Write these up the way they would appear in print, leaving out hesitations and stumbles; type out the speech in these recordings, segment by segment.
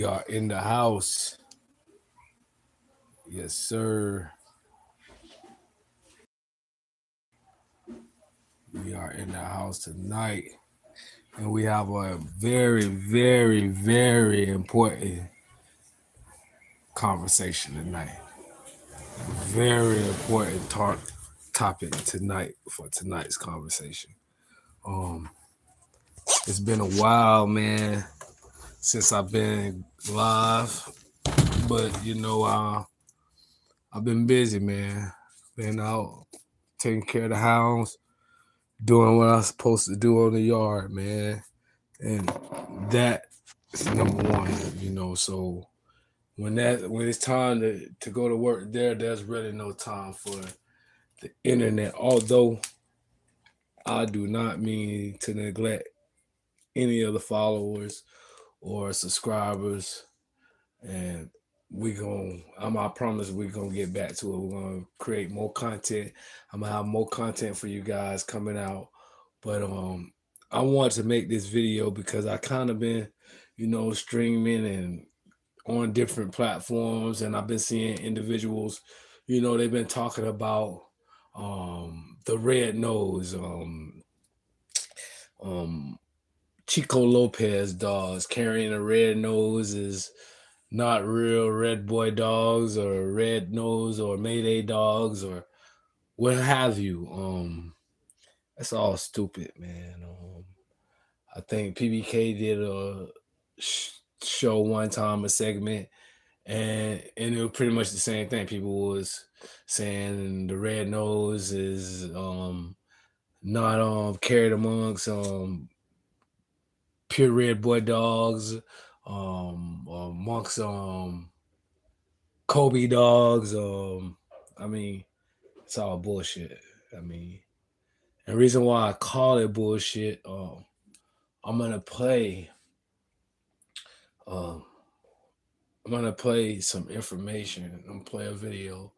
We are in the house. Yes, sir. We are in the house tonight. And we have a very, very, very important conversation tonight. Very important topic tonight for tonight's conversation. Um, it's been a while, man, since I've been live, but I've been busy, man. Been out taking care of the hounds, doing what I'm supposed to do on the yard, man. And that is number one. So when it's time to go to work there's really no time for the internet. Although I do not mean to neglect any of the followers or subscribers. And I promise we're gonna get back to it. We're gonna create more content. I'm gonna have more content for you guys coming out. But I want to make this video because I kind of been, streaming and on different platforms, and I've been seeing individuals, they've been talking about the red nose, um Chico Lopez dogs carrying a red nose is not real red boy dogs or red nose or Mayday dogs or what have you. That's all stupid, man. I think PBK did a show one time, a segment, and it was pretty much the same thing. People was saying the red nose is not carried amongst pure red boy dogs, amongst Kobe dogs. I mean, it's all bullshit. I mean, and the reason why I call it bullshit, I'm gonna play. Um, I'm gonna play some information. I'm gonna play a video,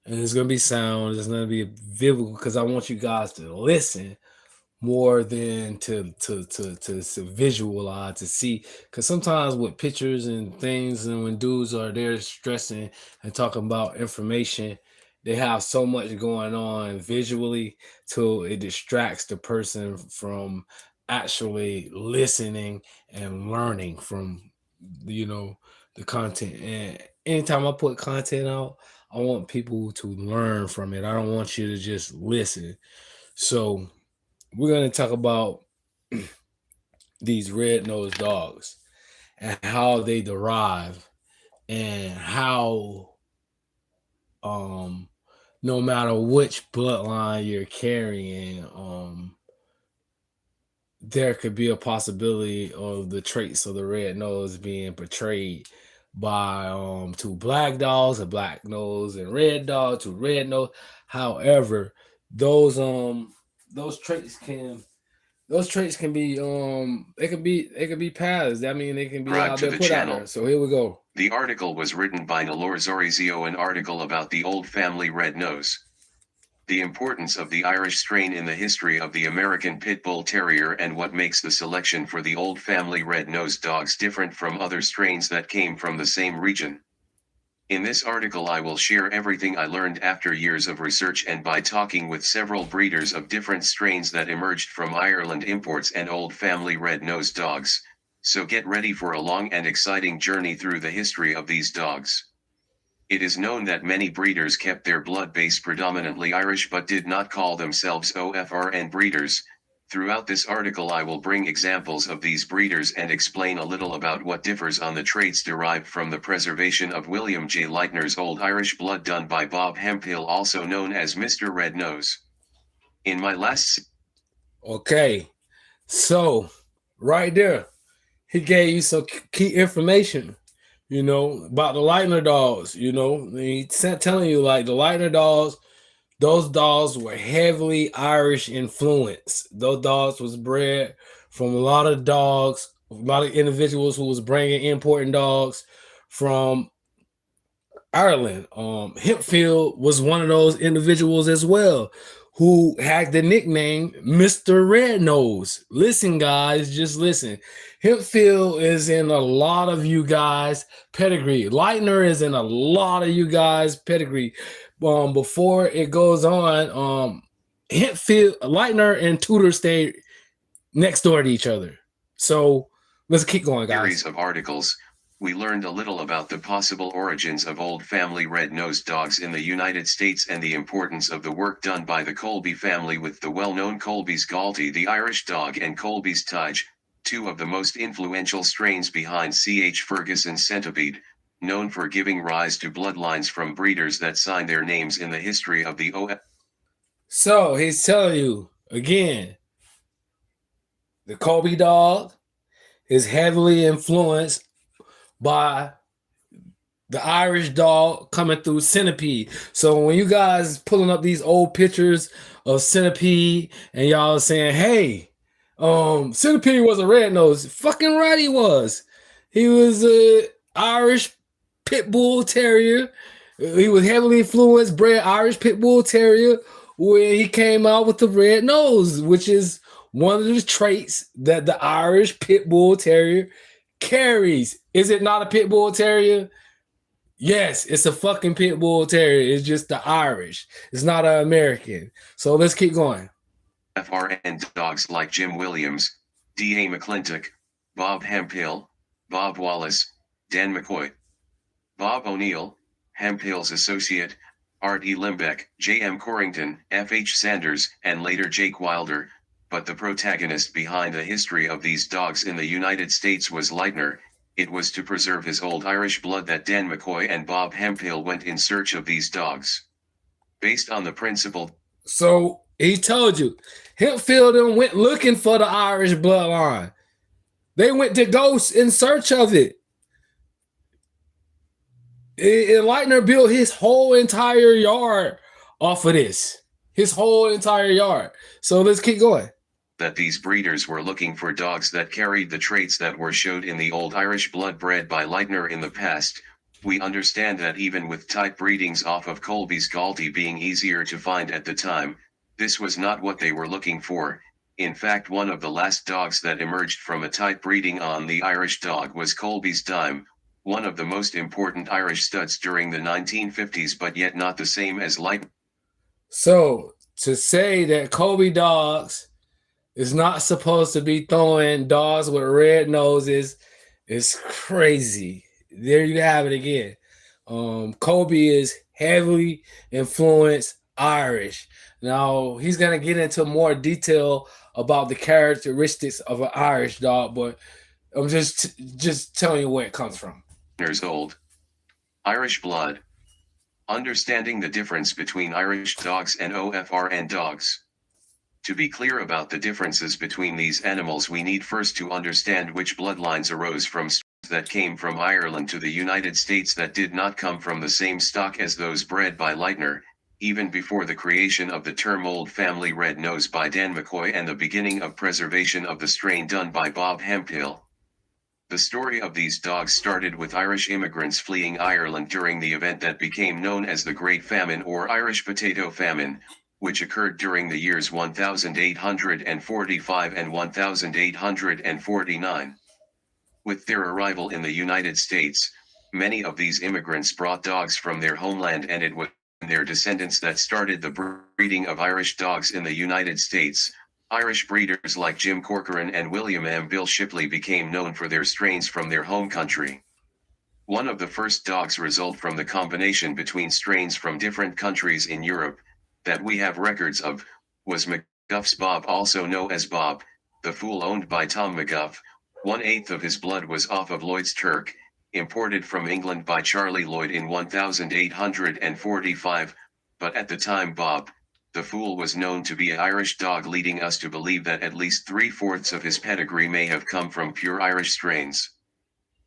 and it's gonna be sound. It's gonna be visual because I want you guys to listen more than to visualize, to see, because sometimes with pictures and things, and when dudes are there stressing and talking about information, they have so much going on visually till it distracts the person from actually listening and learning from you know the content. And anytime I put content out, I want people to learn from it. I don't want you to just listen. So we're going to talk about these red-nosed dogs and how they derive, and how um no matter which bloodline you're carrying, there could be a possibility of the traits of the red nose being portrayed by two black dogs, a black nose and red dog, to red nose. However, those um those traits can be they can be passed. I mean, they can be Subscribe out to there, the put out there. channel. So here we go. The article was written by Nalor Zorizio, an article about the Old Family Red Nose. The importance of the Irish strain in the history of the American Pit Bull Terrier, and what makes the selection for the Old Family Red-Nosed dogs different from other strains that came from the same region. In this article I will share everything I learned after years of research and by talking with several breeders of different strains that emerged from Ireland imports and Old Family Red-Nosed dogs, so get ready for a long and exciting journey through the history of these dogs. It is known that many breeders kept their blood base predominantly Irish but did not call themselves OFRN breeders. Throughout this article I will bring examples of these breeders and explain a little about what differs on the traits derived from the preservation of William J. Leitner's Old Irish blood done by Bob Hemphill, also known as Mr. Red Nose. In my last Okay, so right there, he gave you some key information, about the Lightner dogs. He telling you like the Lightner dogs. Those dogs were heavily Irish influenced. Those dogs was bred from a lot of dogs, a lot of individuals who was bringing importing dogs from Ireland. Hempfield was one of those individuals as well, who had the nickname Mr. Red Nose. Listen, guys, just listen. Hempfield is in a lot of you guys' pedigree. Lightner is in a lot of you guys' pedigree. Before it goes on, Hempfield, Lightner, and Tudor stay next door to each other. So let's keep going, guys. Series of articles, we learned a little about the possible origins of Old Family red-nosed dogs in the United States and the importance of the work done by the Colby family with the well-known Colby's Galti the Irish dog and Colby's Tige, two of the most influential strains behind C.H. Ferguson's Centipede, known for giving rise to bloodlines from breeders that sign their names in the history of the OF. So he's telling you again, the Colby dog is heavily influenced by the Irish dog coming through Centipede. So when you guys pulling up these old pictures of Centipede and y'all saying, hey, Centipede was a red nose. Fucking right he was. He was a Irish pit bull terrier. He was heavily influenced, bred Irish pit bull terrier when he came out with the red nose, which is one of the traits that the Irish pit bull terrier carries. Is it not a pit bull terrier? Yes, it's a fucking pit bull terrier. It's just the Irish. It's not an American. So let's keep going. FRN dogs like Jim Williams, D.A. McClintock, Bob Hemphill, Bob Wallace, Dan McCoy, Bob O'Neill, Hemphill's associate, Art E. Limbeck, J.M. Corrington, F.H. Sanders, and later Jake Wilder, but the protagonist behind the history of these dogs in the United States was Lightner. It was to preserve his old Irish blood that Dan McCoy and Bob Hemphill went in search of these dogs. Based on the principle. So he told you, Hempfield went looking for the Irish bloodline. They went to go in search of it. And Lightner built his whole entire yard off of this. His whole entire yard. So let's keep going. That these breeders were looking for dogs that carried the traits that were showed in the old Irish blood bred by Lightner in the past. We understand that even with type breedings off of Colby's Galti being easier to find at the time, this was not what they were looking for. In fact, one of the last dogs that emerged from a type breeding on the Irish dog was Colby's Dime, one of the most important Irish studs during the 1950s, but yet not the same as Lightner. So to say that Colby dogs is not supposed to be throwing dogs with red noses is crazy. There you have it again. Colby is heavily influenced Irish. Now he's gonna get into more detail about the characteristics of an Irish dog, but I'm just telling you where it comes from. Years old. Irish blood. Understanding the difference between Irish dogs and OFRN dogs. To be clear about the differences between these animals, we need first to understand which bloodlines arose from strains that came from Ireland to the United States that did not come from the same stock as those bred by Lightner, even before the creation of the term Old Family Red Nose by Dan McCoy and the beginning of preservation of the strain done by Bob Hemphill. The story of these dogs started with Irish immigrants fleeing Ireland during the event that became known as the Great Famine or Irish Potato Famine, which occurred during the years 1845 and 1849. With their arrival in the United States, many of these immigrants brought dogs from their homeland, and it was their descendants that started the breeding of Irish dogs in the United States. Irish breeders like Jim Corcoran and William M. Bill Shipley became known for their strains from their home country. One of the first dogs result from the combination between strains from different countries in Europe that we have records of was McGuff's Bob, also known as Bob, the foal owned by Tom McGuff. 1/8 of his blood was off of Lloyd's Turk, imported from England by Charlie Lloyd in 1845, but at the time Bob, the foal, was known to be an Irish dog, leading us to believe that at least 3/4 of his pedigree may have come from pure Irish strains.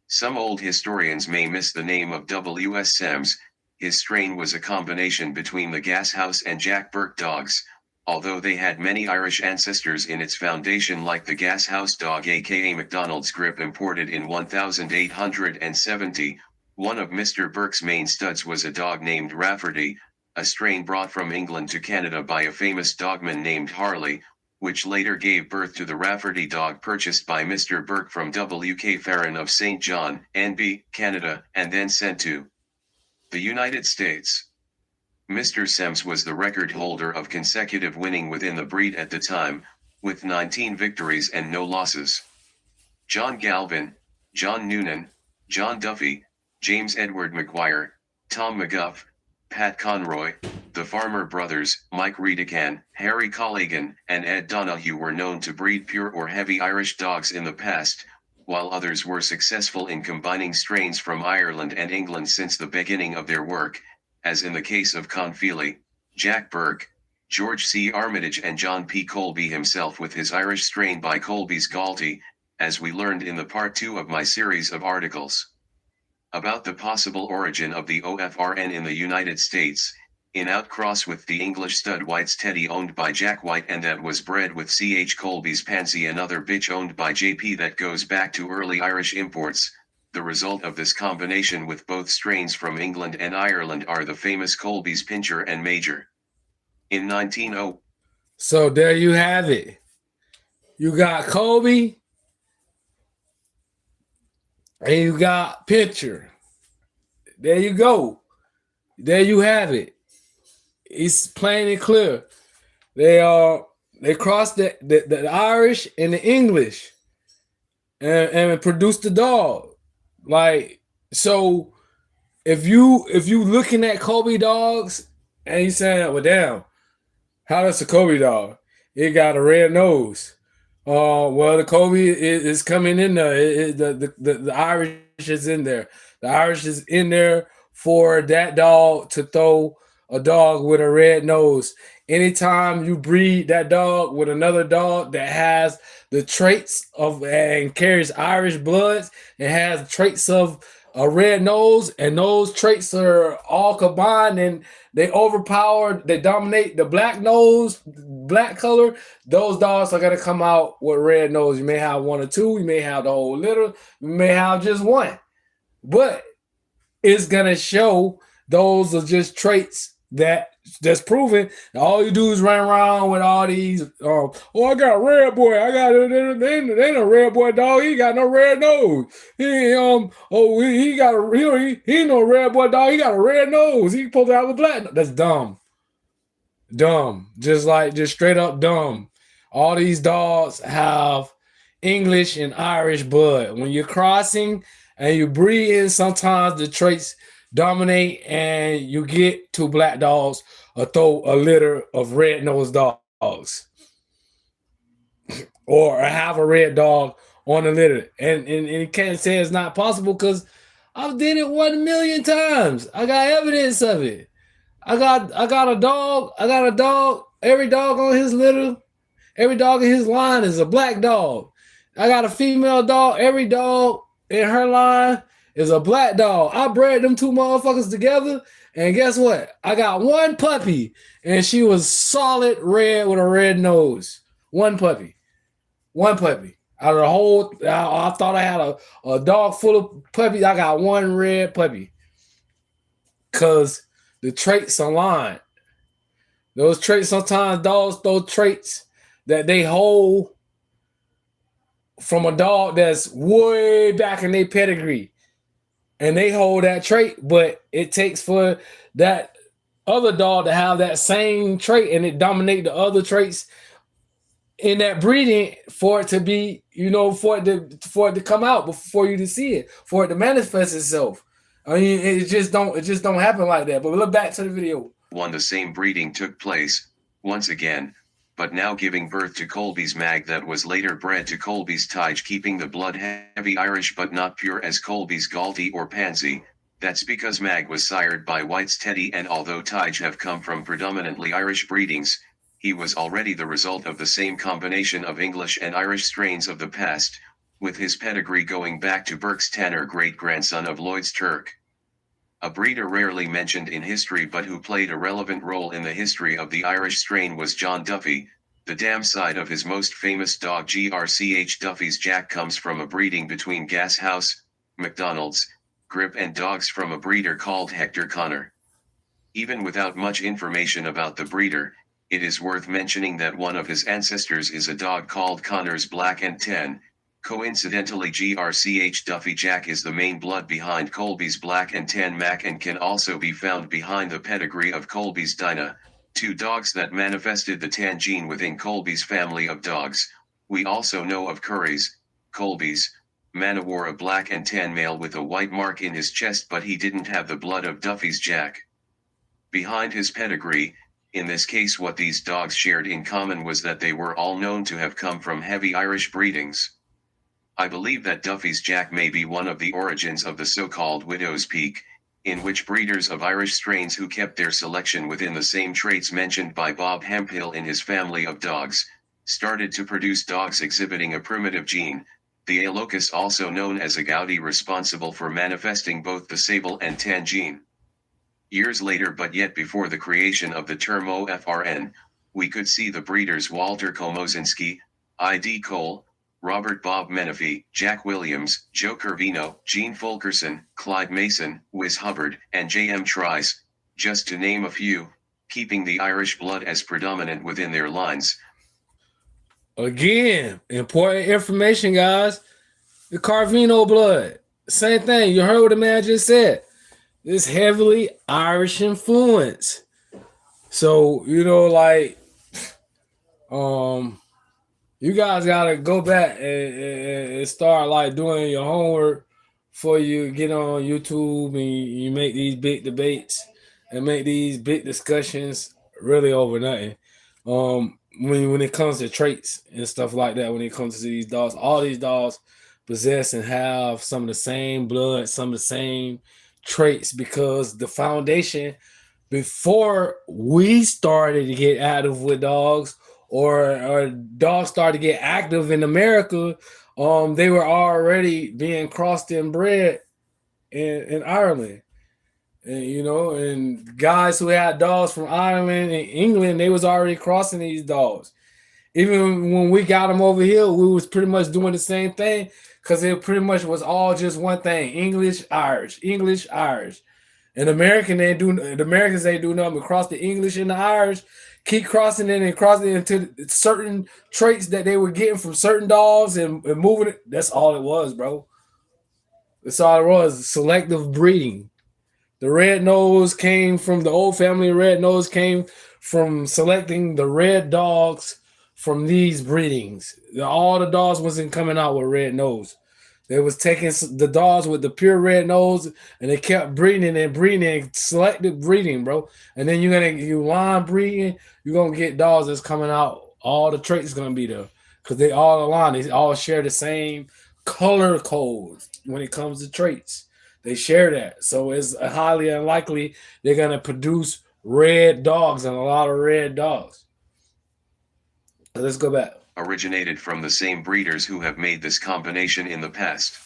Some old historians may miss the name of W.S. Sams. His strain was a combination between the Gashouse and Jack Burke dogs, although they had many Irish ancestors in its foundation, like the Gashouse dog aka MacDonald's Grip, imported in 1870. One of Mr. Burke's main studs was a dog named Rafferty, a strain brought from England to Canada by a famous dogman named Harley, which later gave birth to the Rafferty dog purchased by Mr. Burke from W.K. Farron of St. John, N.B., Canada, and then sent to the United States. Mr. Semmes was the record holder of consecutive winning within the breed at the time, with 19 victories and no losses. John Galvin, John Noonan, John Duffy, James Edward McGuire, Tom McGuff, Pat Conroy, the Farmer brothers, Mike Redecan, Harry Colligan, and Ed Donahue were known to breed pure or heavy Irish dogs in the past, while others were successful in combining strains from Ireland and England since the beginning of their work, as in the case of Con Feely, Jack Burke, George C. Armitage and John P. Colby himself with his Irish strain by Colby's Galtee, as we learned in the part 2 of my series of articles. About the possible origin of the OFRN in the United States, in outcross with the English stud White's Teddy owned by Jack White and that was bred with C.H. Colby's Pansy, another bitch owned by J.P. that goes back to early Irish imports. The result of this combination with both strains from England and Ireland are the famous Colby's Pinscher and Major. In 1900. So there you have it. You got Colby and you got Pinscher. There you go. There you have it. It's plain and clear. They crossed the Irish and the English and produced the dog. Like, so if you looking at Colby dogs and you saying, well, damn, how does a Colby dog? It got a red nose. Well, the Colby is coming in there. The Irish is in there. The Irish is in there for that dog to throw a dog with a red nose. Anytime you breed that dog with another dog that has the traits of and carries Irish bloods and has traits of a red nose, and those traits are all combined and they overpower, they dominate the black nose, black color, those dogs are going to come out with red nose. You may have one or two, you may have the whole litter, you may have just one, but it's going to show those are just traits that's proven. All you do is run around with all these. I got a red boy. I got they ain't a red boy dog. He got no red nose. He ain't no red boy dog. He got a red nose. He supposed to have a black. That's dumb. Just straight up dumb. All these dogs have English and Irish blood. When you're crossing and you breed in, sometimes the traits dominate and you get two black dogs or throw a litter of red-nosed dogs or have a red dog on the litter. And you can't say it's not possible because I've did it 1,000,000 times. I got evidence of it. I got a dog. Every dog on his litter, every dog in his line is a black dog. I got a female dog. Every dog in her line is a black dog. I bred them two motherfuckers together, and guess what? I got one puppy, and she was solid red with a red nose. One puppy. Out of the whole, I thought I had a dog full of puppies. I got one red puppy. Because the traits align. Those traits, sometimes dogs throw traits that they hold from a dog that's way back in their pedigree. And they hold that trait, but it takes for that other dog to have that same trait and it dominate the other traits in that breeding for it to be, for it to come out before you to see it, for it to manifest itself. I mean, it just don't happen like that. But look back to the video. The same breeding took place once again, but now giving birth to Colby's Mag that was later bred to Colby's Tige, keeping the blood heavy Irish but not pure as Colby's Galtee or Pansy. That's because Mag was sired by White's Teddy, and although Tige have come from predominantly Irish breedings, he was already the result of the same combination of English and Irish strains of the past, with his pedigree going back to Burke's Tanner, great-grandson of Lloyd's Turk. A breeder rarely mentioned in history but who played a relevant role in the history of the Irish strain was John Duffy. The dam side of his most famous dog Grch Duffy's Jack comes from a breeding between Gas House, McDonald's, Grip and dogs from a breeder called Hector Connor. Even without much information about the breeder, it is worth mentioning that one of his ancestors is a dog called Connor's Black and Tan. Coincidentally, GRCH Duffy Jack is the main blood behind Colby's Black and Tan Mac and can also be found behind the pedigree of Colby's Dinah, two dogs that manifested the tan gene within Colby's family of dogs. We also know of Curry's, Colby's, Manowar, a black and tan male with a white mark in his chest, but he didn't have the blood of Duffy's Jack behind his pedigree. In this case, what these dogs shared in common was that they were all known to have come from heavy Irish breedings. I believe that Duffy's Jack may be one of the origins of the so-called Widow's Peak, in which breeders of Irish strains who kept their selection within the same traits mentioned by Bob Hemphill in his family of dogs, started to produce dogs exhibiting a primitive gene, the A locus, also known as a Gaudi, responsible for manifesting both the sable and tan gene. Years later, but yet before the creation of the term OFRN, we could see the breeders Walter Komosinski, I.D. Cole, Robert Bob Menifee, Jack Williams, Joe Curvino, Gene Fulkerson, Clyde Mason, Whiz Hubbard, and J.M. Trice, just to name a few, keeping the Irish blood as predominant within their lines. Again, important information, guys. The Carvino blood. Same thing. You heard what the man just said. It's heavily Irish influence. So, you guys gotta go back and start like doing your homework before you get on YouTube and you make these big debates and make these big discussions really over nothing. When it comes to traits and stuff like that, when it comes to these dogs, all these dogs possess and have some of the same blood, some of the same traits, because the foundation before we started to get active with dogs, or dogs started to get active in America, they were already being crossed and bred in Ireland. And guys who had dogs from Ireland and England, they was already crossing these dogs. Even when we got them over here, we was pretty much doing the same thing, because it pretty much was all just one thing: English, Irish, English, Irish. And the Americans ain't do nothing but cross the English and the Irish, keep crossing it and crossing it into certain traits that they were getting from certain dogs and moving it. That's all it was, bro. That's all it was. Selective breeding. The red nose came from the old family. Red nose came from selecting the red dogs from these breedings. All the dogs wasn't coming out with red nose. They was taking the dogs with the pure red nose, and they kept breeding and breeding and selective breeding, bro. And then you line breeding, you're gonna get dogs that's coming out. All the traits gonna be there because they all align. They all share the same color codes when it comes to traits. They share that, so it's highly unlikely they're gonna produce red dogs and a lot of red dogs. Let's go back. Originated from the same breeders who have made this combination in the past.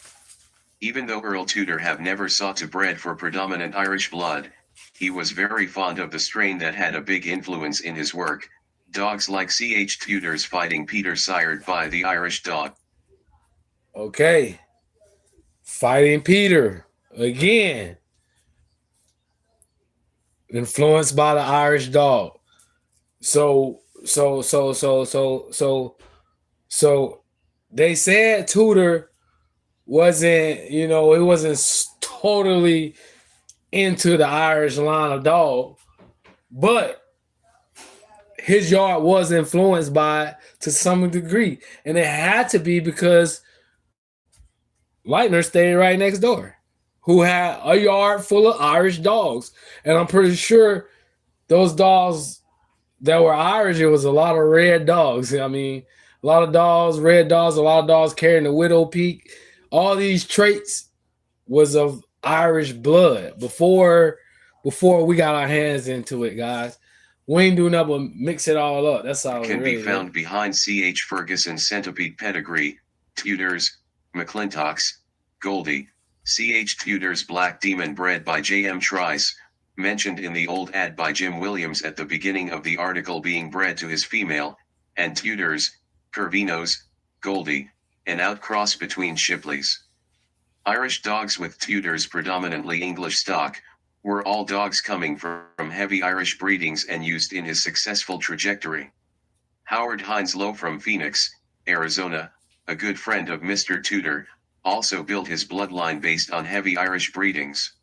Even though Earl Tudor have never sought to bred for predominant Irish blood, he was very fond of the strain that had a big influence in his work, dogs like C.H. Tudor's Fighting Peter, sired by the Irish dog. Okay. Fighting Peter. Again. Influenced by the Irish dog. So they said Tudor wasn't, he wasn't totally into the Irish line of dog, but his yard was influenced by it to some degree. And it had to be because Leitner stayed right next door, who had a yard full of Irish dogs. And I'm pretty sure those dogs that were Irish, it was a lot of red dogs. I mean, a lot of dogs, red dogs, a lot of dogs carrying the widow peak. All these traits was of Irish blood before we got our hands into it, guys. We ain't doing nothing but mix it all up. That's all. Can be found behind C.H. Ferguson's centipede pedigree, Tudor's, McClintock's, Goldie, C.H. Tudor's Black Demon bred by J.M. Trice, mentioned in the old ad by Jim Williams at the beginning of the article, being bred to his female, and Tudor's, Curvino's, Goldie, an outcross between Shipleys. Irish dogs with Tudor's predominantly English stock, were all dogs coming from heavy Irish breedings and used in his successful trajectory. Howard Hines Lowe from Phoenix, Arizona, a good friend of Mr. Tudor, also built his bloodline based on heavy Irish breedings.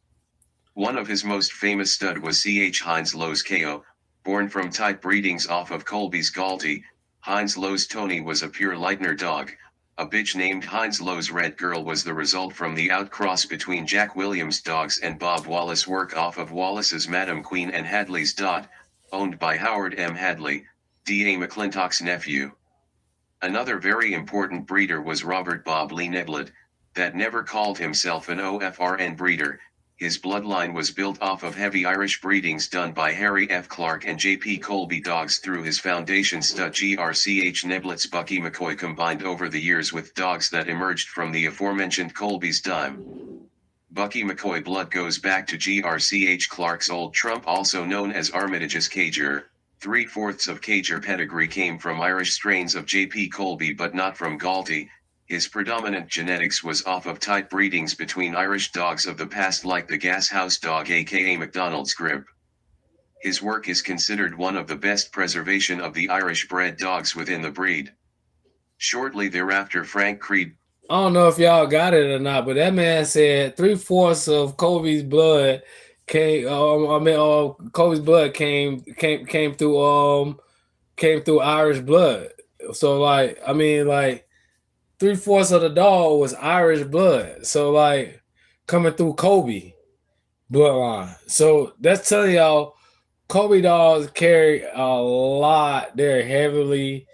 One of his most famous stud was C.H. Hines Lowe's KO, born from type breedings off of Colby's Galti. Hines Lowe's Tony was a pure Leitner dog. A bitch named Hines Lowe's Red Girl was the result from the outcross between Jack Williams' dogs and Bob Wallace work off of Wallace's Madam Queen and Hadley's Dot, owned by Howard M. Hadley, D.A. McClintock's nephew. Another very important breeder was Robert Bob Lee Neblett, that never called himself an OFRN breeder. His bloodline was built off of heavy Irish breedings done by Harry F. Clark and J.P. Colby dogs through his foundation stud GRCH Neblett's Bucky McCoy combined over the years with dogs that emerged from the aforementioned Colby's dime. Bucky McCoy blood goes back to GRCH Clark's Old Trump, also known as Armitage's Cager. 3/4 of Cager pedigree came from Irish strains of J.P. Colby but not from Galti. His predominant genetics was off of tight breedings between Irish dogs of the past like the Gas House dog aka McDonald's Grip. His work is considered one of the best preservation of the Irish bred dogs within the breed. Shortly thereafter Frank Creed. I don't know if y'all got it or not, but that man said 3/4 of Kobe's blood came. Kobe's blood came through Irish blood. So like, I mean, like 3/4 of the dog was Irish blood. So like, coming through Kobe bloodline. So that's telling y'all, Kobe dogs carry a lot. They're heavily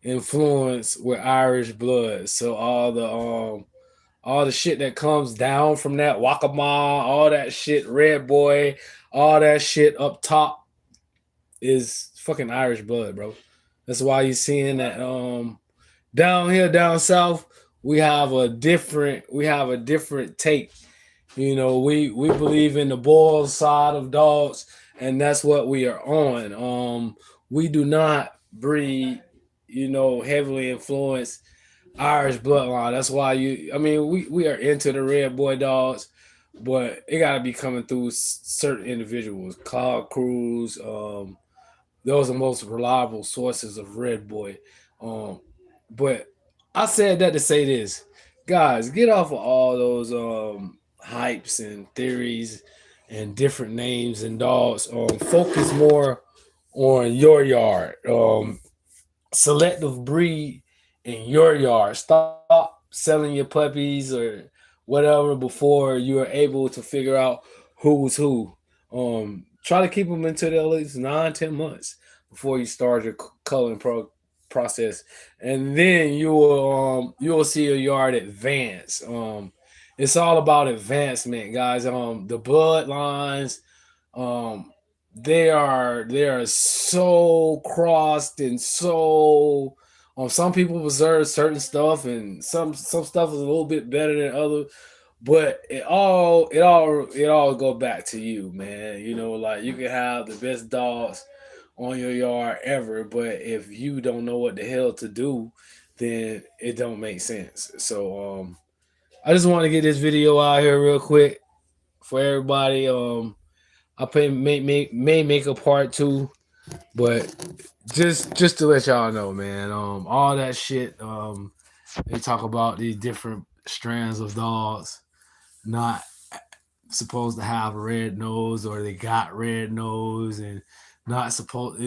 influenced with Irish blood. So all the shit that comes down from that Wakama, all that shit, Red Boy, all that shit up top is fucking Irish blood, bro. That's why you seeing that down here, down south, we have a different take. You know, we believe in the boiled side of dogs, and that's what we are on. We do not breed, heavily influenced Irish bloodline. That's why we are into the red boy dogs, but it got to be coming through certain individuals. Cloud Cruz, those are most reliable sources of red boy. Um, but I said that to say this, guys, get off of all those hypes and theories and different names and dogs. Focus more on your yard. Selective breed in your yard. Stop selling your puppies or whatever before you are able to figure out who's who. Try to keep them until at least 9, 10 months before you start your culling process, and then you will see your yard advance. It's all about advancement, guys. The bloodlines, um, they are so crossed and so. Some people preserve certain stuff, and some stuff is a little bit better than other. But it all go back to you, man. Like you can have the best dogs on your yard ever, but if you don't know what the hell to do, then it don't make sense. So I just want to get this video out here real quick for everybody. I may make a part two, but just to let y'all know, man. All that shit. They talk about these different strands of dogs not supposed to have a red nose, or they got red nose and not supposed.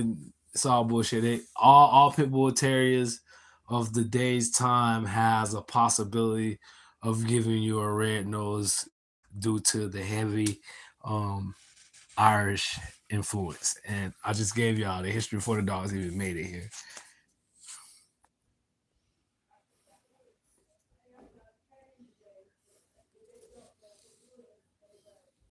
It's all bullshit. All pit bull terriers of the day's time has a possibility of giving you a red nose due to the heavy um, Irish influence. And I just gave y'all the history before the dogs even made it here.